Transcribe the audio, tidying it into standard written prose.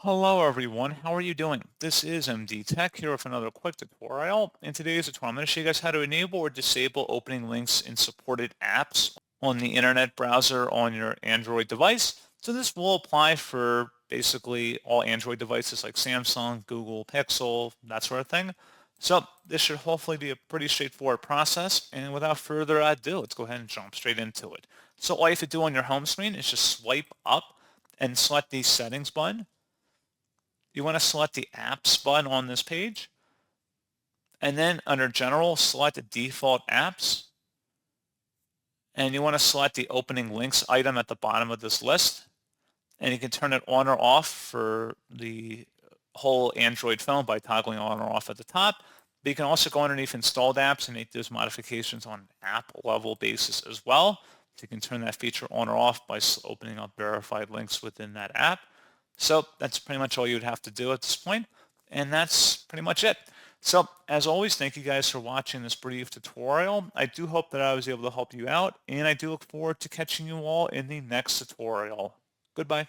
Hello everyone, how are you doing? This is MD Tech here with another quick tutorial. In today's tutorial, I'm going to show you guys how to enable or disable opening links in supported apps on the internet browser on your Android device. So this will apply for basically all Android devices like Samsung, Google, Pixel, that sort of thing. So this should hopefully be a pretty straightforward process. And without further ado, let's go ahead and jump straight into it. So all you have to do on your home screen is just swipe up and select the settings button. You want to select the apps button on this page, and then under general, select the default apps, and you want to select the opening links item at the bottom of this list, and you can turn it on or off for the whole Android phone by toggling on or off at the top. But you can also go underneath installed apps and make those modifications on an app level basis as well. So you can turn that feature on or off by opening up verified links within that app. So that's pretty much all you would have to do at this point, and that's pretty much it. So as always, thank you guys for watching this brief tutorial. I do hope that I was able to help you out, and I do look forward to catching you all in the next tutorial. Goodbye.